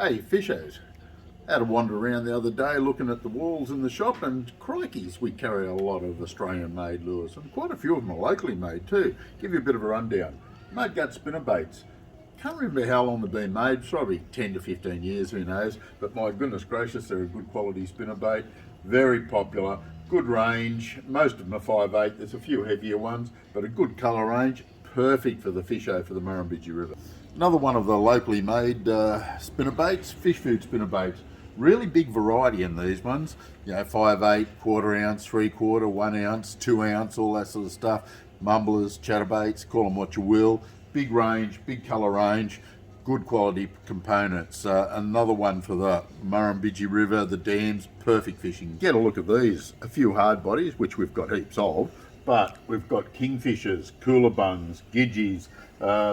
Hey, Fishos. Had a wander around the other day looking at the walls in the shop, and crikeys, we carry a lot of Australian made lures, and quite a few of them are locally made too. Give you a bit of a rundown. Mudgut spinnerbaits. Can't remember how long they've been made, probably 10 to 15 years, who knows, but my goodness gracious, they're a good quality spinnerbait, very popular, good range, most of them are 5'8", there's a few heavier ones, but a good colour range, perfect for the Fishos for the Murrumbidgee River. Another one of the locally made spinnerbaits, fish food spinnerbaits. Really big variety in these ones, you know, 5'8", quarter ounce, 3/4, 1 ounce, 2 ounce, all that sort of stuff. Mumblers, chatterbaits, call them what you will. Big range, big colour range, good quality components. Another one for the Murrumbidgee River, the dams, perfect fishing. Get a look at these, a few hard bodies, which we've got heaps of, but we've got kingfishers, coolabungs, gidgies.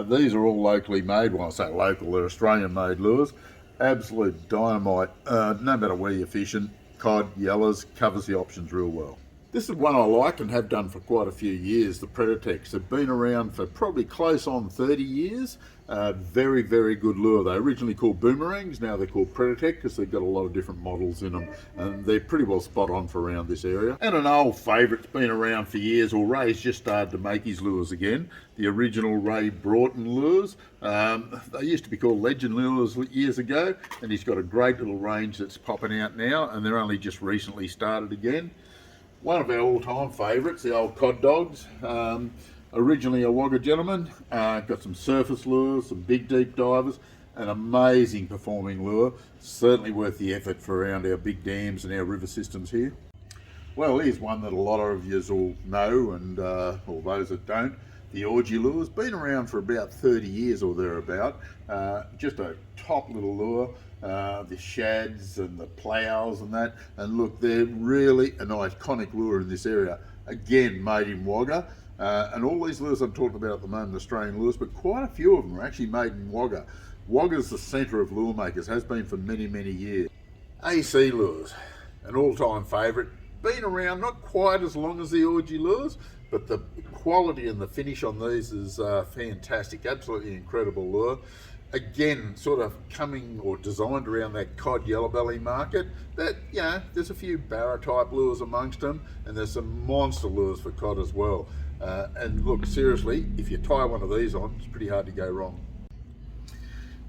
These are all locally made. When I say local, they're Australian made lures. Absolute dynamite, no matter where you're fishing. Cod, yellers, covers the options real well. This is one I like and have done for quite a few years, the Predatex. They've been around for probably close on 30 years. Very, very good lure. They originally called boomerangs, now they're called Predatex because they've got a lot of different models in them, and they're pretty well spot on for around this area. And an old favourite's been around for years, or Ray's just started to make his lures again, the original Ray Broughton lures. They used to be called Legend lures years ago, and he's got a great little range that's popping out now, and they're only just recently started again. One of our all-time favourites, the old cod dogs. Originally a Wagga gentleman, got some surface lures, some big deep divers, an amazing performing lure. Certainly worth the effort for around our big dams and our river systems here. Well, here's one that a lot of you all know, and or those that don't. The orgy lure's been around for about 30 years or thereabout. Just a top little lure. The shads and the plows and that, and look, they're really an iconic lure in this area. Again, made in Wagga, and all these lures I'm talking about at the moment are Australian lures, but quite a few of them are actually made in Wagga. Wagga's the centre of lure makers, has been for many, many years. AC lures, an all-time favourite, been around not quite as long as the orgy lures, but the quality and the finish on these is fantastic, absolutely incredible lure. Again, sort of coming or designed around that cod yellow belly market. That, you know, there's a few barra type lures amongst them, and there's some monster lures for cod as well. And look, seriously, if you tie one of these on, it's pretty hard to go wrong.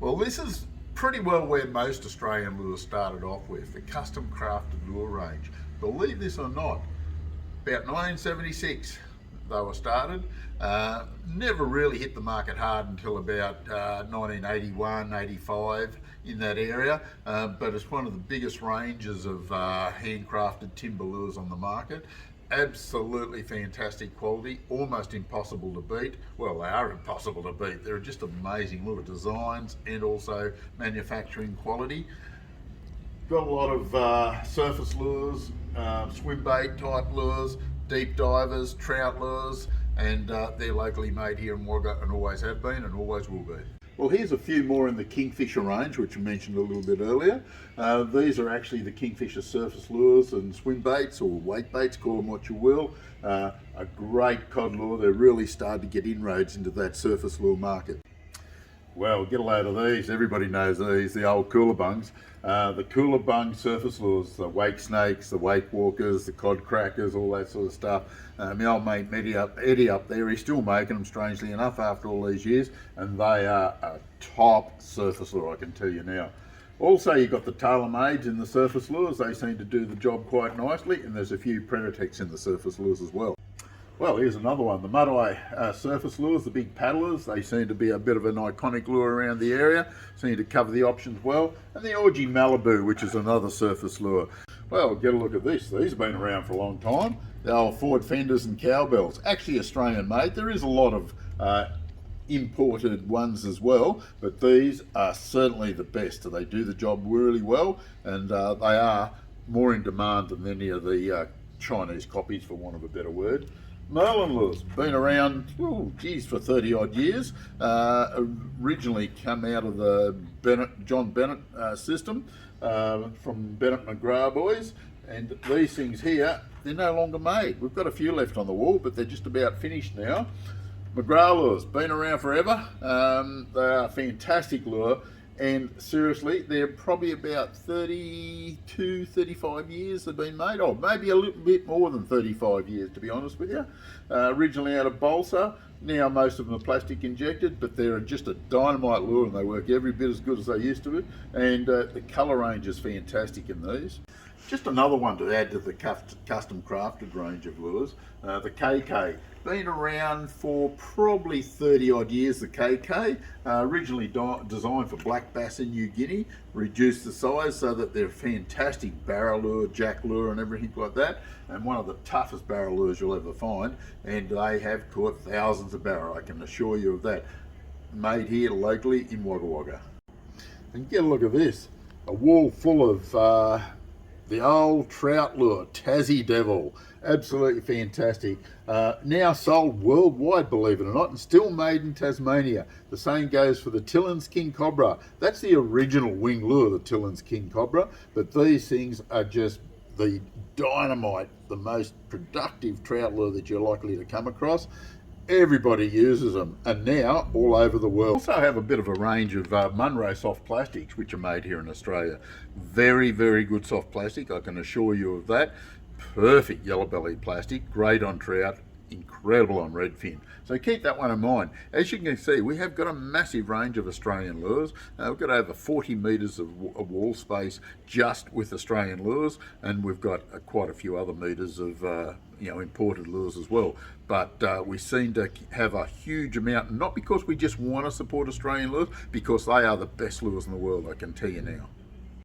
Well, this is pretty well where most Australian lures started off with, the custom crafted lure range. Believe this or not, about 1976 they were started. Never really hit the market hard until about 1981, 85 in that area, but it's one of the biggest ranges of handcrafted timber lures on the market. Absolutely fantastic quality, almost impossible to beat. Well, they are impossible to beat. They're just amazing lure designs and also manufacturing quality. Got a lot of surface lures, swim bait type lures, deep divers, trout lures, and they're locally made here in Wagga and always have been and always will be. Well, here's a few more in the Kingfisher range, which I mentioned a little bit earlier. These are actually the Kingfisher surface lures and swim baits, or weight baits, call them what you will. A great cod lure. They're really starting to get inroads into that surface lure market. Well, get a load of these. Everybody knows these, the old coolabungs. The coolabung surface lures, the wake snakes, the wake walkers, the cod crackers, all that sort of stuff. My old mate Eddie up there, he's still making them, strangely enough, after all these years, and they are a top surface lure, I can tell you now. Also, you've got the tailor-mades in the surface lures. They seem to do the job quite nicely, and there's a few Predatex in the surface lures as well. Well, here's another one, the mud-eye surface lures, the big paddlers. They seem to be a bit of an iconic lure around the area, seem to cover the options well. And the Orgy Malibu, which is another surface lure. Well, get a look at this. These have been around for a long time. The old Ford fenders and cowbells, actually Australian made. There is a lot of imported ones as well, but these are certainly the best. They do the job really well, and they are more in demand than any of the Chinese copies, for want of a better word. Merlin lures, been around, oh geez, for 30 odd years. Originally come out of the John Bennett system, from Bennett McGrath boys, and these things here, they're no longer made. We've got a few left on the wall, but they're just about finished now. McGrath lures, been around forever. They are a fantastic lure. And seriously, they're probably about 32, 35 years they've been made. Oh, maybe a little bit more than 35 years, to be honest with you. Originally out of balsa. Now most of them are plastic injected, but they're just a dynamite lure and they work every bit as good as they used to. And the colour range is fantastic in these. Just another one to add to the custom crafted range of lures, the KK. Been around for probably 30 odd years, the KK. Originally designed for black bass in New Guinea, reduced the size so that they're fantastic barrel lure, jack lure and everything like that. And one of the toughest barrel lures you'll ever find. And they have caught thousands of barra, I can assure you of that. Made here locally in Wagga Wagga. And get a look at this, a wall full of the old trout lure, Tassie Devil. Absolutely fantastic. Now sold worldwide, believe it or not, and still made in Tasmania. The same goes for the Tillins King Cobra. That's the original wing lure, the Tillins King Cobra, but these things are just the dynamite, the most productive trout lure that you're likely to come across. Everybody uses them, and now all over the world. Also have a bit of a range of Munro soft plastics which are made here in Australia. Very, very good soft plastic, I can assure you of that. Perfect yellow belly plastic, great on trout, incredible on redfin. So keep that one in mind. As you can see, we have got a massive range of Australian lures. We've got over 40 metres of wall space just with Australian lures, and we've got quite a few other metres of imported lures as well. But we seem to have a huge amount, not because we just want to support Australian lures, because they are the best lures in the world, I can tell you now.